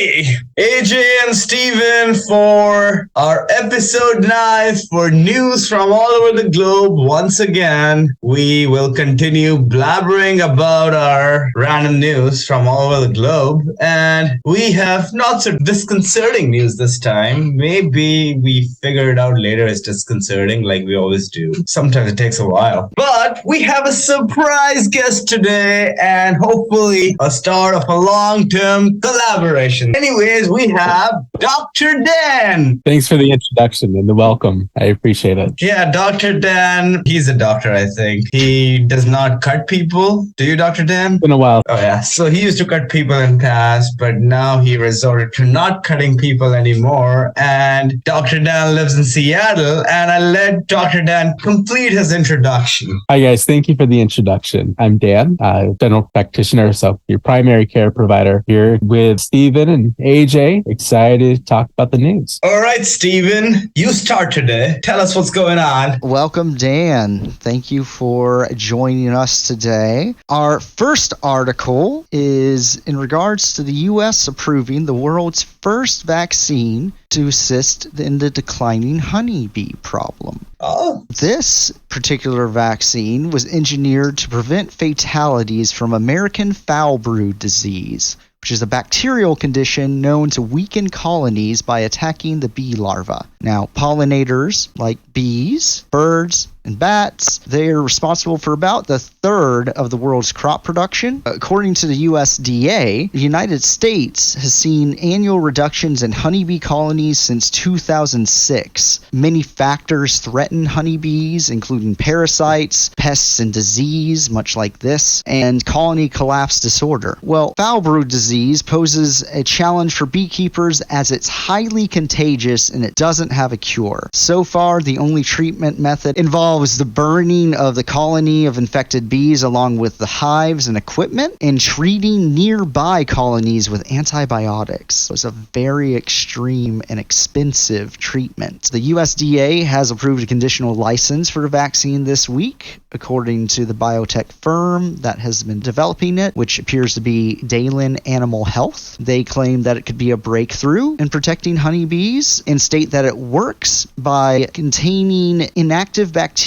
everybody! AJ and Steven for our episode 9 for news from all over the globe. Once again, we will continue blabbering about our random news from all over the globe. And we have not so disconcerting news this time. Maybe we figure it out later it's disconcerting like we always do. Sometimes it takes a while. But we have a surprise guest today and hopefully a start of a long-term collaboration. Anyways, we have Dr. Dan. Thanks for the introduction and the welcome. I appreciate it. Yeah, Dr. Dan, he's a doctor, I think. He does not cut people. Do you, Dr. Dan? It's been a while. Oh, yeah. So he used to cut people in past, but now he resorted to not cutting people anymore. And Dr. Dan lives in Seattle, and I let Dr. Dan complete his introduction. Hi, guys. Thank you for the introduction. I'm Dan, general practitioner, so your primary care provider here with Steven and AJ. Excited to talk about the news. All right, Steven, you start today. Tell us what's going on. Welcome, Dan. Thank you for joining us today. Our first article is in regards to the U.S. approving the world's first vaccine to assist in the declining honeybee problem. Oh. This particular vaccine was engineered to prevent fatalities from American foul brood disease, which is a bacterial condition known to weaken colonies by attacking the bee larva. Now, pollinators like bees, birds, and bats, they are responsible for about the third of the world's crop production. According to the USDA, the United States has seen annual reductions in honeybee colonies since 2006. Many factors threaten honeybees, including parasites, pests, and disease, much like this, and colony collapse disorder. Well, foul brood disease poses a challenge for beekeepers as it's highly contagious and it doesn't have a cure. So far, the only treatment method involves the burning of the colony of infected bees along with the hives and equipment and treating nearby colonies with antibiotics. It was a very extreme and expensive treatment. The USDA has approved a conditional license for the vaccine this week, according to the biotech firm that has been developing it, which appears to be Dalen Animal Health. They claim that it could be a breakthrough in protecting honeybees and state that it works by containing inactive bacteria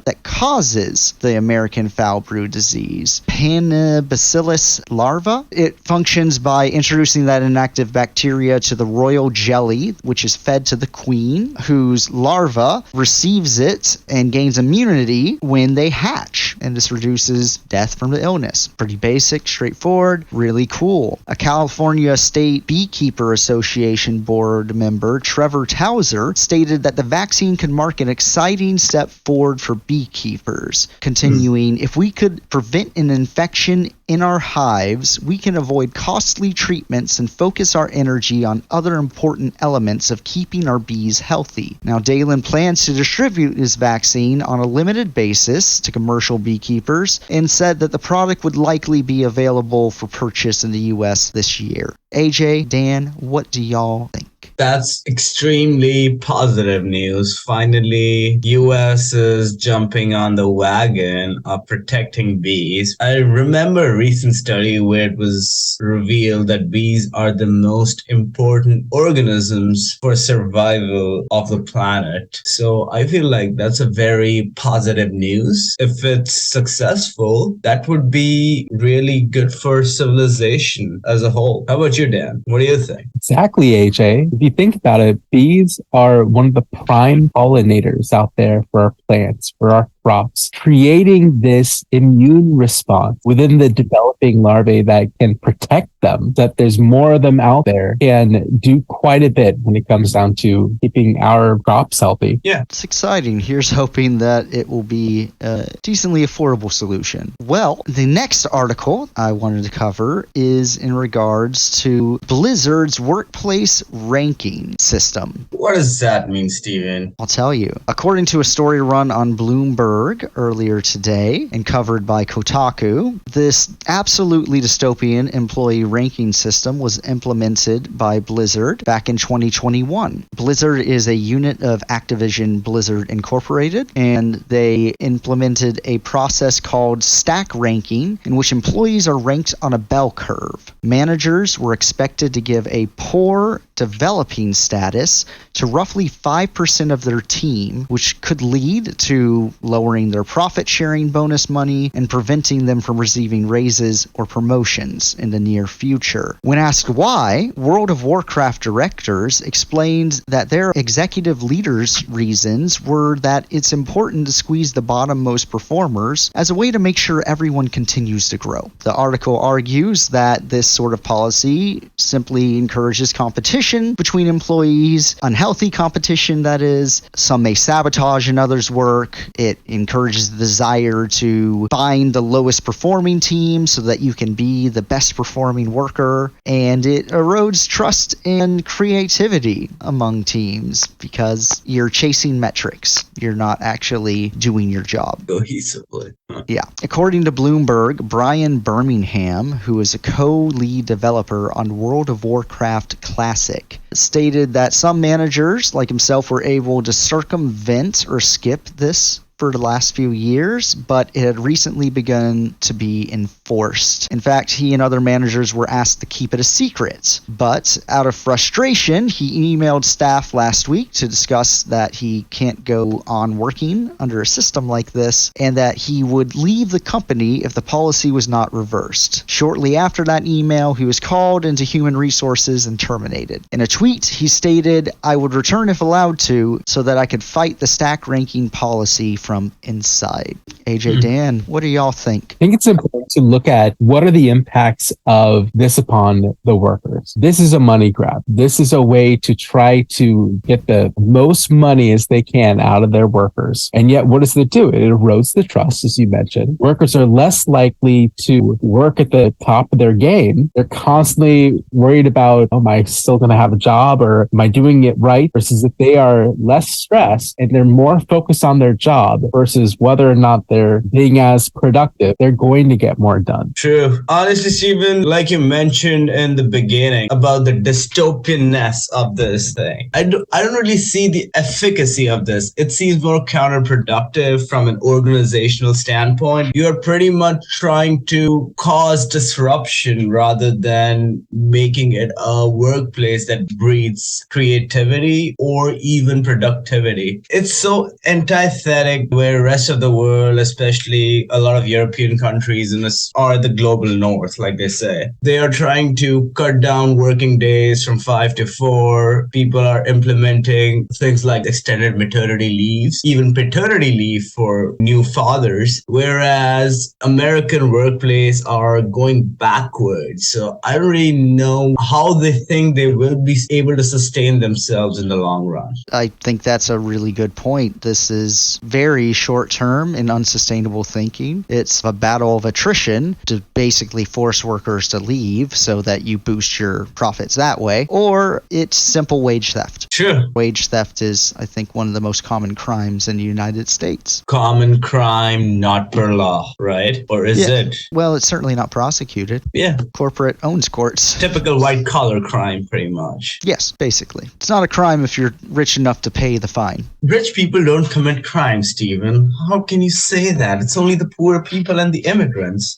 that causes the American foul brood disease, Panabacillus larva. It functions by introducing that inactive bacteria to the royal jelly, which is fed to the queen, whose larva receives it and gains immunity when they hatch, and this reduces death from the illness. Pretty basic, straightforward, really cool. A California State Beekeeper Association board member, Trevor Towser, stated that the vaccine could mark an exciting step forward for beekeepers. Continuing, if we could prevent an infection in our hives, we can avoid costly treatments and focus our energy on other important elements of keeping our bees healthy. Now, Dalen plans to distribute his vaccine on a limited basis to commercial beekeepers and said that the product would likely be available for purchase in the U.S. this year. AJ, Dan, what do y'all think? That's extremely positive news. Finally, US is jumping on the wagon of protecting bees. I remember a recent study where it was revealed that bees are the most important organisms for survival of the planet. So I feel like that's a very positive news. If it's successful, that would be really good for civilization as a whole. How about you, Dan? What do you think? Exactly, AJ. If you think about it, bees are one of the prime pollinators out there for our plants, for our crops, creating this immune response within the developing larvae that can protect them, that there's more of them out there, can do quite a bit when it comes down to keeping our crops healthy. Yeah. It's exciting. Here's hoping that it will be a decently affordable solution. Well, the next article I wanted to cover is in regards to Blizzard's workplace ranking system. What does that mean, Steven? I'll tell you. According to a story run on Bloomberg Bloomberg earlier today and covered by Kotaku. This absolutely dystopian employee ranking system was implemented by Blizzard back in 2021. Blizzard is a unit of Activision Blizzard Incorporated, and they implemented a process called stack ranking, in which employees are ranked on a bell curve. Managers were expected to give a poor developing status to roughly 5% of their team, which could lead to lowering their profit-sharing bonus money and preventing them from receiving raises or promotions in the near future. When asked why, World of Warcraft directors explained that their executive leaders' reasons were that it's important to squeeze the bottom-most performers as a way to make sure everyone continues to grow. The article argues that this sort of policy simply encourages competition between employees, unhealthy competition that is. Some may sabotage another's work. It encourages the desire to find the lowest performing team so that you can be the best performing worker, and it erodes trust and creativity among teams because you're chasing metrics. You're not actually doing your job cohesively. Yeah. According to Bloomberg, Brian Birmingham, who is a co-lead developer on World of Warcraft Classic, stated that some managers, like himself, were able to circumvent or skip this for the last few years, but it had recently begun to be enforced. In fact, he and other managers were asked to keep it a secret. But out of frustration, he emailed staff last week to discuss that he can't go on working under a system like this and that he would leave the company if the policy was not reversed. Shortly after that email, he was called into human resources and terminated. In a tweet, he stated, "I would return if allowed to so that I could fight the stack ranking policy from inside." AJ, Dan, what do y'all think? I think it's important to look at what are the impacts of this upon the workers. This is a money grab. This is a way to try to get the most money as they can out of their workers. And yet, what does it do? It erodes the trust, as you mentioned. Workers are less likely to work at the top of their game. They're constantly worried about, am I still going to have a job, or am I doing it right? Versus if they are less stressed and they're more focused on their job versus whether or not they're being as productive, they're going to get more done. True. Honestly, Stephen, like you mentioned in the beginning about the dystopianness of this thing, I don't really see the efficacy of this. It seems more counterproductive from an organizational standpoint. You're pretty much trying to cause disruption rather than making it a workplace that breeds creativity or even productivity. It's so antithetic where rest of the world, especially a lot of European countries or the global north, like they say, they are trying to cut down working days from 5 to 4. People are implementing things like extended maternity leaves, even paternity leave for new fathers, whereas American workplace are going backwards. So I don't really know how they think they will be able to sustain themselves in the long run. I think that's a really good point. This is very short-term and unsustainable thinking. It's a battle of attrition to basically force workers to leave so that you boost your profits that way, or it's simple wage theft. Sure. Wage theft is, I think, one of the most common crimes in the United States. Common crime, not per law, right? Or is it? Well, it's certainly not prosecuted. Yeah. Corporate owns courts. Typical white collar crime, pretty much. Yes, basically. It's not a crime if you're rich enough to pay the fine. Rich people don't commit crime, Stephen. How can you say that? It's only the poor people and the immigrants.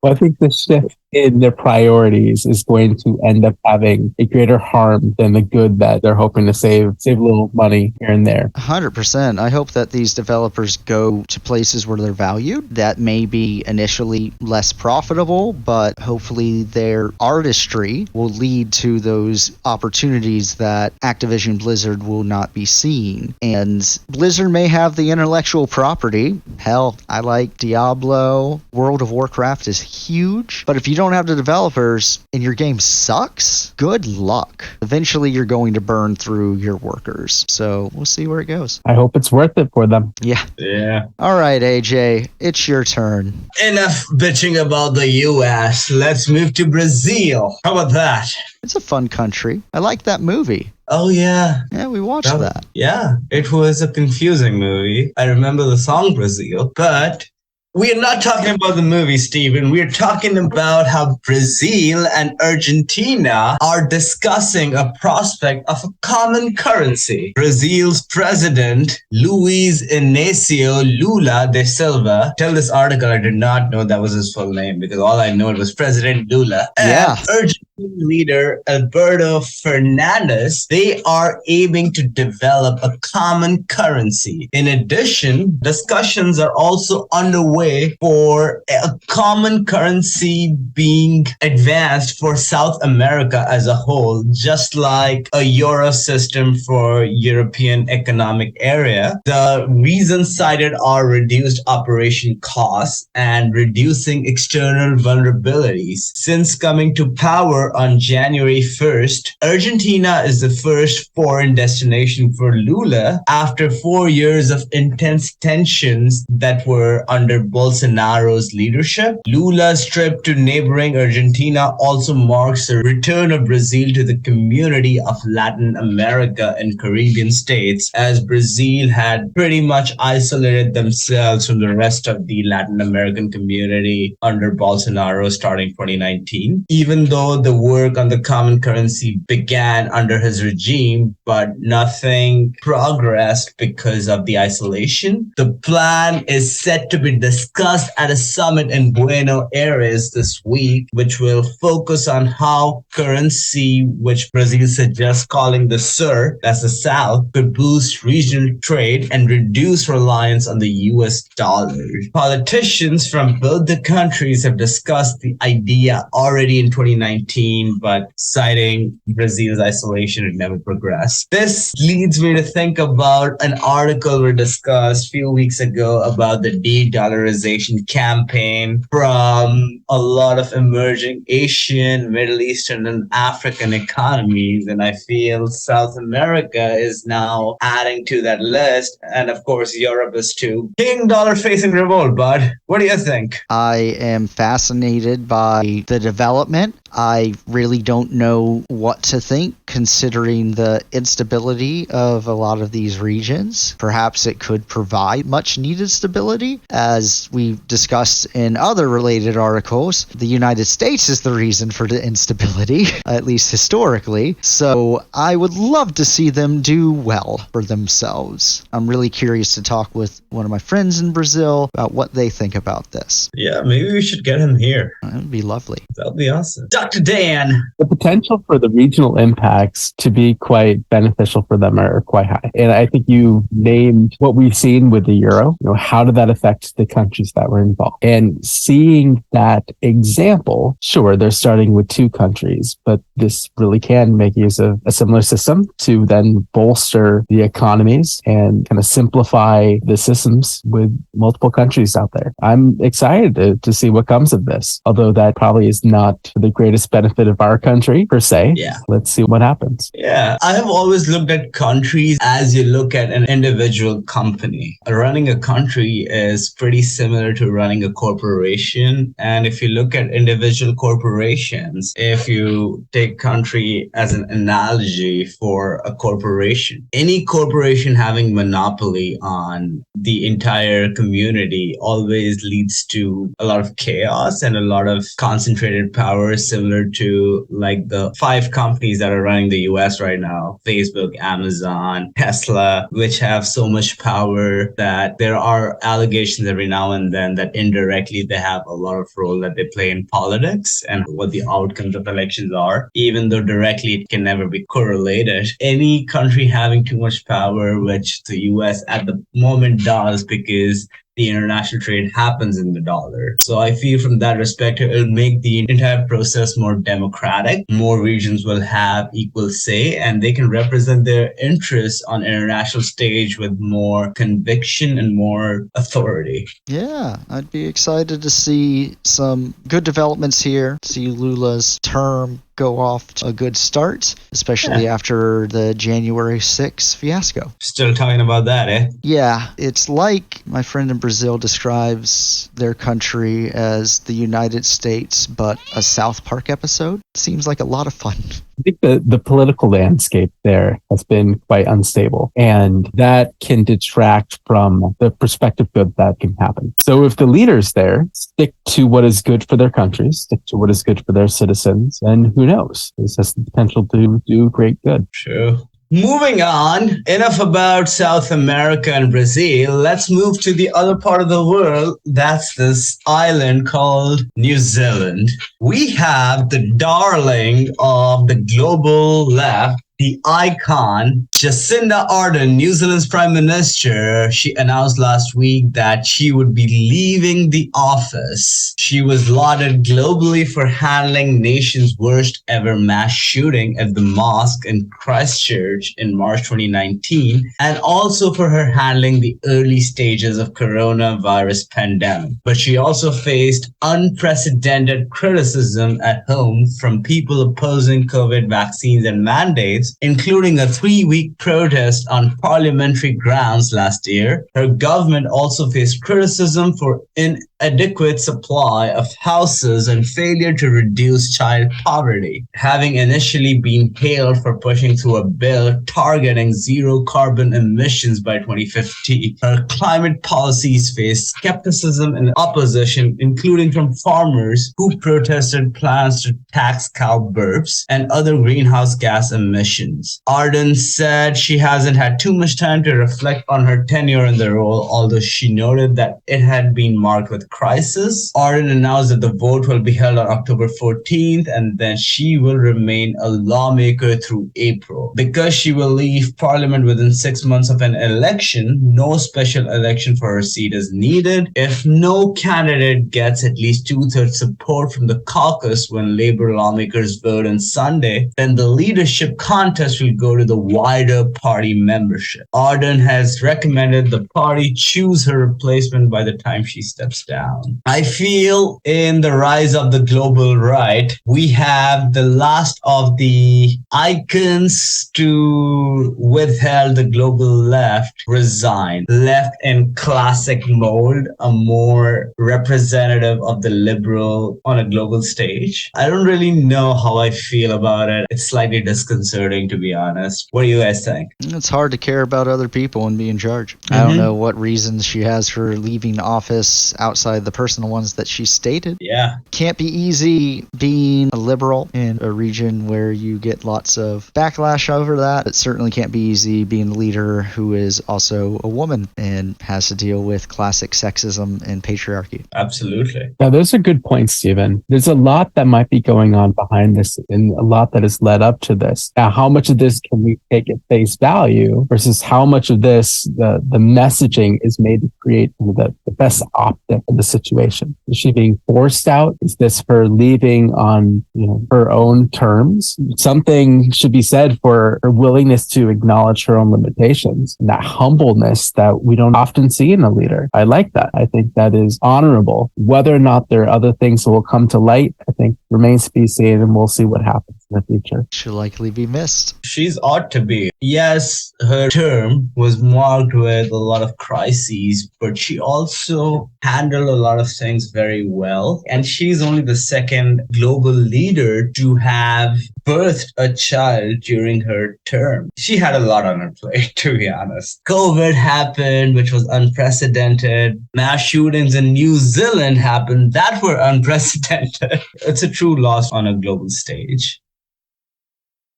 Well, I think the shift in their priorities is going to end up having a greater harm than the good that they're hoping to save a little money here and there. 100%. I hope that these developers go to places where they're valued. That may be initially less profitable, but hopefully their artistry will lead to those opportunities that Activision Blizzard will not be seeing. And Blizzard may have the intellectual property. Hell, I like Diablo. World of Warcraft is huge. But if you don't have the developers and your game sucks, good luck. Eventually you're going to burn through your workers. So we'll see where it goes. I hope it's worth it for them. Yeah. Yeah. All right, AJ, it's your turn. Enough bitching about the US. Let's move to Brazil. How about that? It's a fun country. I like that movie. Oh, yeah. Yeah, we watched that. Yeah, it was a confusing movie. I remember the song Brazil, but we are not talking about the movie, Stephen. We are talking about how Brazil and Argentina are discussing a prospect of a common currency. Brazil's president, Luiz Inácio Lula da Silva, till this article, I did not know that was his full name because all I know it was President Lula. Yeah. And Argentine leader Alberto Fernandez, they are aiming to develop a common currency. In addition, discussions are also underway for a common currency being advanced for South America as a whole, just like a euro system for European Economic Area. The reasons cited are reduced operation costs and reducing external vulnerabilities. Since coming to power on January 1st, Argentina is the first foreign destination for Lula after 4 years of intense tensions that were under Bolsonaro's leadership. Lula's trip to neighboring Argentina also marks the return of Brazil to the community of Latin America and Caribbean states, as Brazil had pretty much isolated themselves from the rest of the Latin American community under Bolsonaro starting 2019. Even though the work on the common currency began under his regime, but nothing progressed because of the isolation. The plan is set to be discussed at a summit in Buenos Aires this week, which will focus on how currency, which Brazil suggests calling the SUR, that's the South, could boost regional trade and reduce reliance on the US dollar. Politicians from both the countries have discussed the idea already in 2019, but citing Brazil's isolation, it never progressed. This leads me to think about an article we discussed a few weeks ago about the de-dollarization campaign from a lot of emerging Asian, Middle Eastern, and African economies. And I feel South America is now adding to that list. And of course, Europe is too. King dollar facing revolt, bud. What do you think? I am fascinated by the development. I really don't know what to think considering the instability of a lot of these regions. Perhaps it could provide much needed stability. As we've discussed in other related articles, the United States is the reason for the instability, at least historically. So I would love to see them do well for themselves. I'm really curious to talk with one of my friends in Brazil about what they think about this. Yeah, maybe we should get him here. That would be lovely. That would be awesome. Dr. Dan. The potential for the regional impacts to be quite beneficial for them are quite high. And I think you named what we've seen with the euro. How did that affect the countries that were involved? And seeing that example, sure, they're starting with 2 countries, but this really can make use of a similar system to then bolster the economies and kind of simplify the systems with multiple countries out there. I'm excited to see what comes of this, although that probably is not the greatest benefit of our country per se. Yeah. Let's see what happens. Yeah. I have always looked at countries as you look at an individual company. Running a country is pretty similar to running a corporation. And if you look at individual corporations, if you take country as an analogy for a corporation, any corporation having monopoly on the entire community always leads to a lot of chaos and a lot of concentrated power, similar to like the 5 companies that are running the US right now, Facebook, Amazon, Tesla, which have so much power that there are allegations every now and then that indirectly they have a lot of role that they play in politics and what the outcomes of elections are, even though directly it can never be correlated. Any country having too much power, which the US at the moment does because the international trade happens in the dollar. So I feel from that perspective, it'll make the entire process more democratic. More regions will have equal say and they can represent their interests on international stage with more conviction and more authority. Yeah, I'd be excited to see some good developments here, see Lula's term go off to a good start, especially after the January 6th fiasco. Still talking about that, eh? Yeah, it's like my friend in Brazil describes their country as the United States, but a South Park episode. Seems like a lot of fun. I think the political landscape there has been quite unstable, and that can detract from the prospective good that can happen. So if the leaders there stick to what is good for their countries, stick to what is good for their citizens, then who knows? This has the potential to do great good. True. Moving on, enough about South America and Brazil. Let's move to the other part of the world. That's this island called New Zealand. We have the darling of the global left, the icon, Jacinda Ardern, New Zealand's Prime Minister. She announced last week that she would be leaving the office. She was lauded globally for handling nation's worst ever mass shooting at the mosque in Christchurch in March 2019, and also for her handling the early stages of coronavirus pandemic. But she also faced unprecedented criticism at home from people opposing COVID vaccines and mandates, including a 3-week protest on parliamentary grounds last year. Her government also faced criticism for inadequate supply of houses and failure to reduce child poverty, having initially been hailed for pushing through a bill targeting zero carbon emissions by 2050. Her climate policies faced skepticism and opposition, including from farmers who protested plans to tax cow burps and other greenhouse gas emissions. Ardern said she hasn't had too much time to reflect on her tenure in the role, although she noted that it had been marked with crisis. Ardern announced that the vote will be held on October 14th, and then she will remain a lawmaker through April. Because she will leave Parliament within 6 months of an election, no special election for her seat is needed. If no candidate gets at least 2/3 support from the caucus when Labour lawmakers vote on Sunday, then the leadership contest will go to the wider party membership. Ardern has recommended the party choose her replacement by the time she steps down. I feel in the rise of the global right, we have the last of the icons to withheld the global left resign, left in classic mold, a more representative of the liberal on a global stage. I don't really know how I feel about it. It's slightly disconcerting, to be honest. What do you guys think? It's hard to care about other people and be in charge. I don't know what reasons she has for leaving office outside the personal ones that she stated. Yeah. Can't be easy being a liberal in a region where you get lots of backlash over that. It certainly can't be easy being a leader who is also a woman and has to deal with classic sexism and patriarchy. Absolutely. Now, those are good points, Stephen. There's a lot that might be going on behind this and a lot that has led up to this. Now, how much of this can we take at face value versus how much of this, the messaging is made to create the best optic of the situation? Is she being forced out? Is this her leaving on her own terms? Something should be said for her willingness to acknowledge her own limitations and that humbleness that we don't often see in a leader. I like that. I think that is honorable. Whether or not there are other things that will come to light, I think remains to be seen, and we'll see what happens in the future. She'll likely be missed. She's ought to be. Yes, her term was marked with a lot of crises, but she also handled a lot of things very well. And she's only the second global leader to have birthed a child during her term. She had a lot on her plate, to be honest. COVID happened, which was unprecedented. Mass shootings in New Zealand happened that were unprecedented. It's a true loss on a global stage.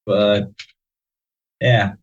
But yeah.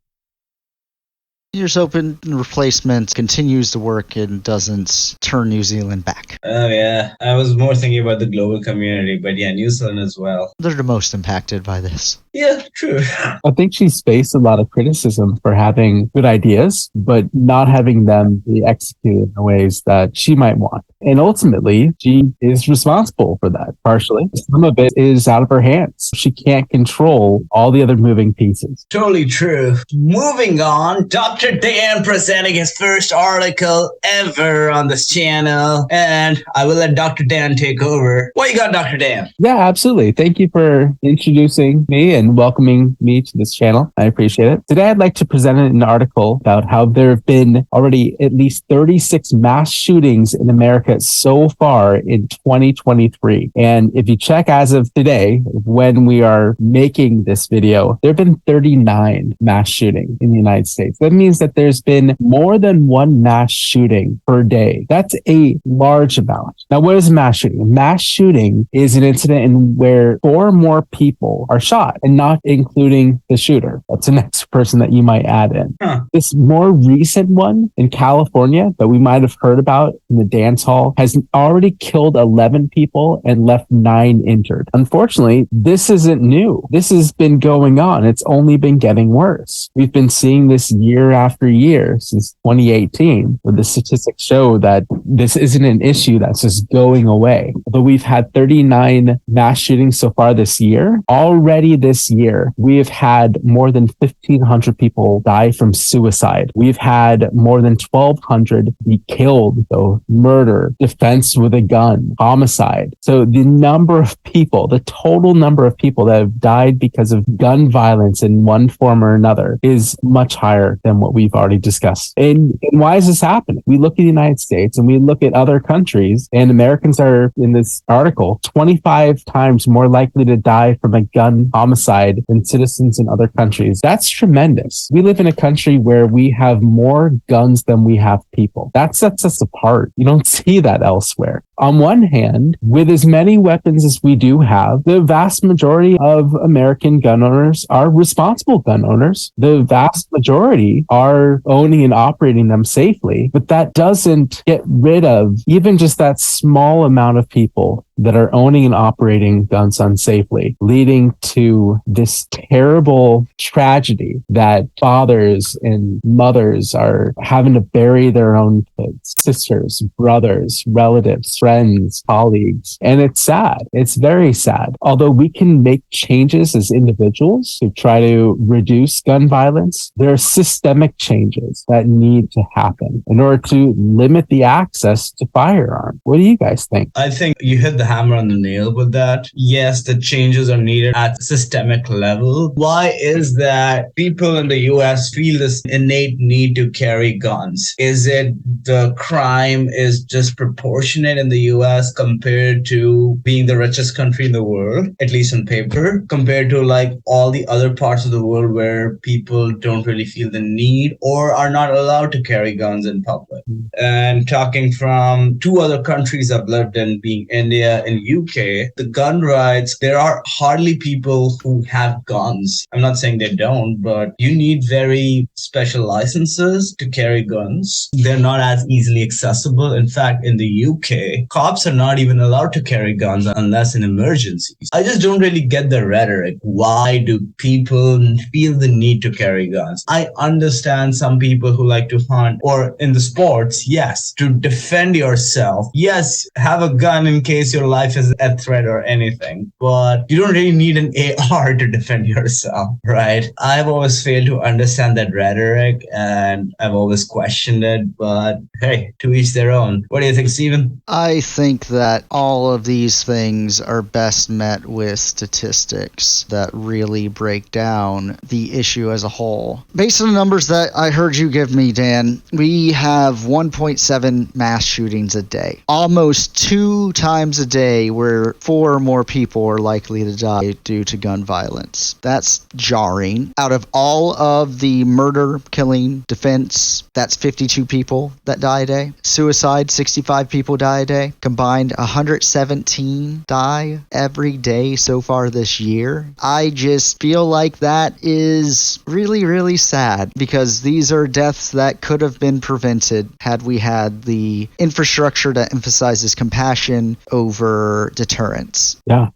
Here's hoping replacement continues to work and doesn't turn New Zealand back. Oh yeah, I was more thinking about the global community, but yeah, New Zealand as well. They're the most impacted by this. Yeah, true. I think she's faced a lot of criticism for having good ideas, but not having them be executed in the ways that she might want. And ultimately, she is responsible for that, partially. Some of it is out of her hands. She can't control all the other moving pieces. Totally true. Moving on, Dr. Dan presenting his first article ever on this channel, and I will let Dr. Dan take over. What you got, Dr. Dan? Yeah, absolutely. Thank you for introducing me and welcoming me to this channel. I appreciate it. Today, I'd like to present an article about how there have been already at least 36 mass shootings in America America so far in 2023. And if you check as of today, when we are making this video, there have been 39 mass shootings in the United States. That means that there's been more than one mass shooting per day. That's a large amount. Now, what is a mass shooting? A mass shooting is an incident in where 4 or more people are shot, and not including the shooter. That's the next person that you might add in. This more recent one in California that we might have heard about in the dance hall has already killed 11 people and left 9 injured. Unfortunately, this isn't new. This has been going on. It's only been getting worse. We've been seeing this year after year since 2018, where the statistics show that this isn't an issue that's just going away. But we've had 39 mass shootings so far this year. Already this year, we have had more than 1,500 people die from suicide. We've had more than 1,200 be killed, so murder, defense with a gun, homicide. So the number of people, the total number of people that have died because of gun violence in one form or another is much higher than what we've already discussed. And why is this happening? We look at the United States and we look at other countries, and Americans are, in this article, 25 times more likely to die from a gun homicide than citizens in other countries. That's tremendous. We live in a country where we have more guns than we have people. That sets us apart. You don't see that elsewhere. On one hand, with as many weapons as we do have, the vast majority of American gun owners are responsible gun owners. The vast majority are owning and operating them safely, but that doesn't get rid of even just that small amount of people that are owning and operating guns unsafely, leading to this terrible tragedy that fathers and mothers are having to bury their own kids, sisters, brothers, relatives, friends, colleagues. And it's sad. It's very sad. Although we can make changes as individuals to try to reduce gun violence, there are systemic changes that need to happen in order to limit the access to firearms. What do you guys think? I think you hit the hammer on the nail with that. Yes, the changes are needed at systemic level. Why is that people in the US feel this innate need to carry guns? Is it the crime is just proportionate in the US compared to being the richest country in the world, at least on paper, compared to like all the other parts of the world where people don't really feel the need or are not allowed to carry guns in public? And talking from 2 other countries I've lived in, being India and UK, the gun rights, there are hardly people who have guns. I'm not saying they don't, but you need very special licenses to carry guns. They're not as easily accessible. In fact, in the UK, cops are not even allowed to carry guns unless in emergencies. I just don't really get the rhetoric. Why do people feel the need to carry guns? I understand some people who like to hunt, or in the sports, yes, to defend yourself. Yes, have a gun in case your life is a threat or anything, but you don't really need an AR to defend yourself, right? I've always failed to understand that rhetoric, and I've always questioned it, but hey, to each their own. What do you think, Stephen? I think that all of these things are best met with statistics that really break down the issue as a whole. Based on the numbers that I heard you give me, Dan, we have 1.7 mass shootings a day. Almost 2 times a day where 4 or more people are likely to die due to gun violence. That's jarring. Out of all of the murder, killing, defense, that's 52 people that die a day. Suicide, 65 people die a day. Combined, 117 die every day so far this year. I just feel like that is really, really sad, because these are deaths that could have been prevented had we had the infrastructure that emphasizes compassion over deterrence. Yeah.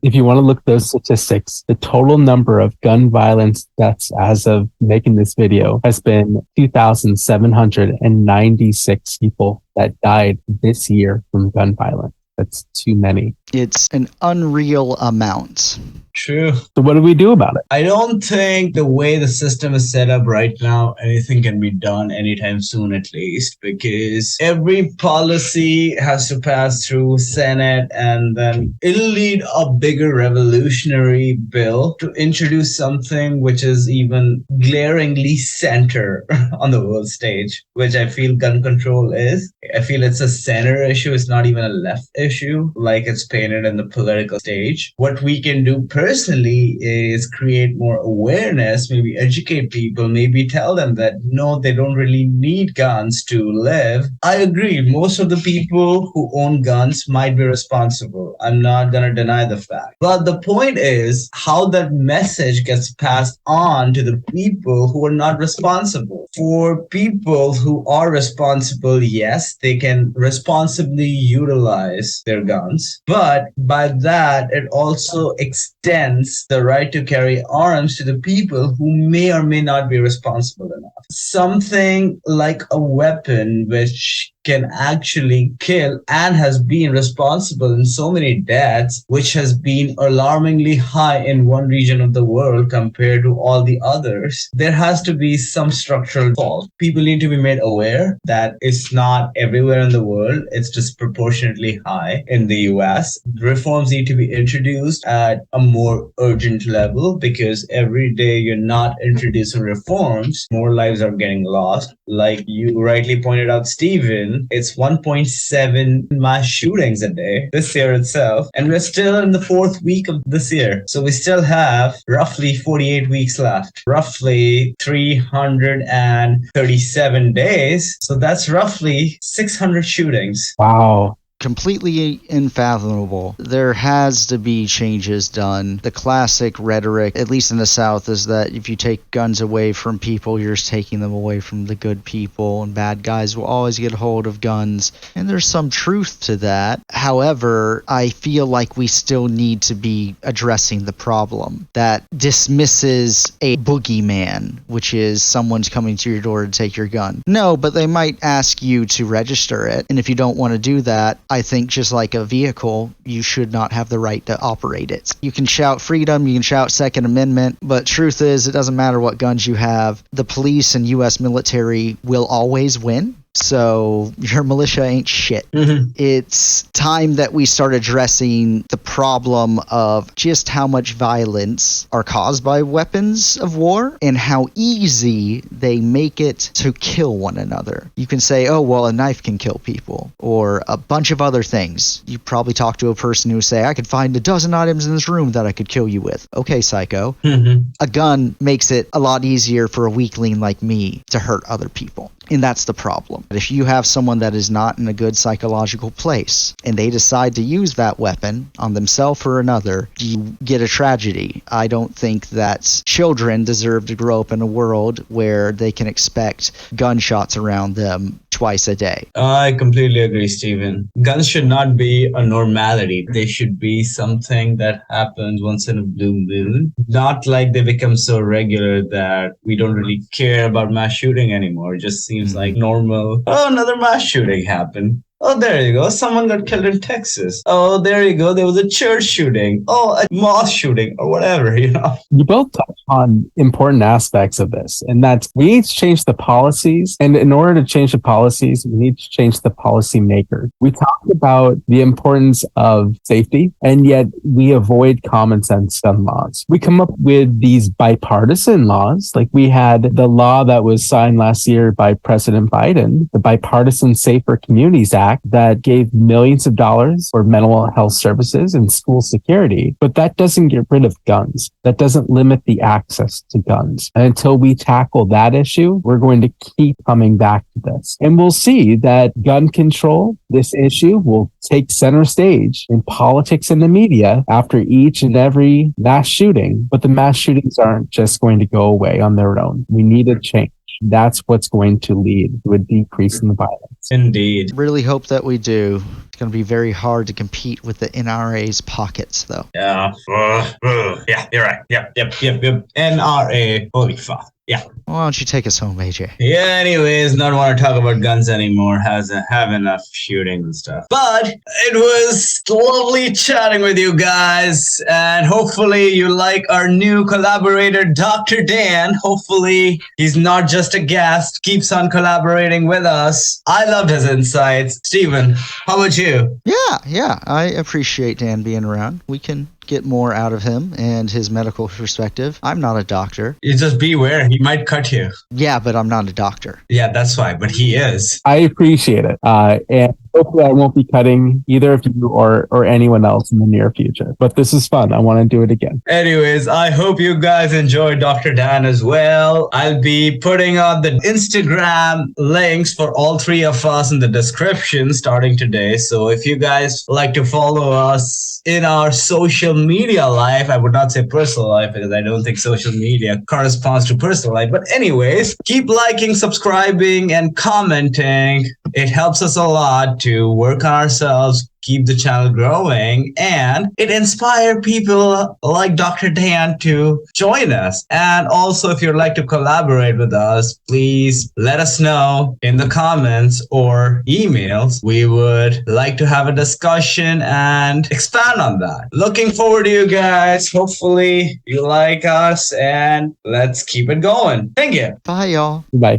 If you want to look at those statistics, the total number of gun violence deaths as of making this video has been 2,796 people that died this year from gun violence. That's too many. It's an unreal amount. True. So what do we do about it? I don't think the way the system is set up right now, anything can be done anytime soon, at least, because every policy has to pass through Senate, and then it'll lead a bigger revolutionary bill to introduce something which is even glaringly center on the world stage, which I feel gun control is. I feel it's a center issue. It's not even a left issue like it's painted in the political stage. What we can do personally is create more awareness, maybe educate people, maybe tell them that no, they don't really need guns to live. I agree, most of the people who own guns might be responsible. I'm not going to deny the fact. But the point is how that message gets passed on to the people who are not responsible. For people who are responsible, yes, they can responsibly utilize their guns. But by that, it also extends the right to carry arms to the people who may or may not be responsible enough. Something like a weapon which can actually kill and has been responsible in so many deaths, which has been alarmingly high in one region of the world compared to all the others. There has to be some structural fault. People need to be made aware that it's not everywhere in the world. It's disproportionately high in the US. Reforms need to be introduced at a more urgent level, because every day you're not introducing reforms, more lives are getting lost. Like you rightly pointed out, Stephen, it's 1.7 mass shootings a day this year itself, and we're still in the 4th week of this year. So we still have roughly 48 weeks left, roughly 337 days. So that's roughly 600 shootings. Wow. Completely unfathomable. There has to be changes done. The classic rhetoric, at least in the South, is that if you take guns away from people, you're just taking them away from the good people, and bad guys will always get hold of guns. And there's some truth to that. However, I feel like we still need to be addressing the problem that dismisses a boogeyman, which is someone's coming to your door to take your gun. No, but they might ask you to register it. And if you don't want to do that, I think just like a vehicle, you should not have the right to operate it. You can shout freedom, you can shout Second Amendment, but truth is, it doesn't matter what guns you have. The police and U.S. military will always win. So your militia ain't shit. Mm-hmm. It's time that we start addressing the problem of just how much violence are caused by weapons of war and how easy they make it to kill one another. You can say, oh, well, a knife can kill people, or a bunch of other things. You probably talk to a person who say, I could find a dozen items in this room that I could kill you with. Okay, psycho. Mm-hmm. A gun makes it a lot easier for a weakling like me to hurt other people. And that's the problem. If you have someone that is not in a good psychological place and they decide to use that weapon on themselves or another, you get a tragedy. I don't think that children deserve to grow up in a world where they can expect gunshots around them twice a day. I completely agree, Stephen. Guns should not be a normality. They should be something that happens once in a blue moon. Not like they become so regular that we don't really care about mass shooting anymore. It just seems like normal. Oh, another mass shooting happened. Oh, there you go. Someone got killed in Texas. Oh, there you go. There was a church shooting. Oh, a mosque shooting or whatever, you know. You both touch on important aspects of this, and that's we need to change the policies. And in order to change the policies, we need to change the policymakers. We talked about the importance of safety, and yet we avoid common sense gun laws. We come up with these bipartisan laws, like we had the law that was signed last year by President Biden, the Bipartisan Safer Communities Act, that gave millions of dollars for mental health services and school security. But that doesn't get rid of guns. That doesn't limit the access to guns. And until we tackle that issue, we're going to keep coming back to this. And we'll see that gun control, this issue, will take center stage in politics and the media after each and every mass shooting. But the mass shootings aren't just going to go away on their own. We need a change. That's what's going to lead to a decrease in the violence. Indeed. Really hope that we do. It's going to be very hard to compete with the NRA's pockets, though. Yeah. Yeah, you're right. Yep. NRA. Holy fuck. Yeah. Why don't you take us home, AJ? Yeah, anyways, not want to talk about guns anymore. Have enough shooting and stuff. But it was lovely chatting with you guys, and hopefully you like our new collaborator, Dr. Dan. Hopefully he's not just a guest, keeps on collaborating with us. I loved his insights. Steven, how about you? Yeah, I appreciate Dan being around. We can get more out of him and his medical perspective. I'm not a doctor. You just beware, he might cut you. Yeah, but I'm not a doctor. Yeah, that's why, but he is. I appreciate it. And hopefully I won't be cutting either of you or anyone else in the near future. But this is fun. I want to do it again. Anyways, I hope you guys enjoyed Dr. Dan as well. I'll be putting on the Instagram links for all three of us in the description starting today. So if you guys like to follow us in our social media life, I would not say personal life because I don't think social media corresponds to personal life. But anyways, keep liking, subscribing, and commenting. It helps us a lot to work on ourselves, keep the channel growing, and it inspire people like Dr. Dan to join us. And also, if you'd like to collaborate with us, please let us know in the comments or emails. We would like to have a discussion and expand on that. Looking forward to you guys. Hopefully you like us, and let's keep it going. Thank you. Bye, y'all. Bye.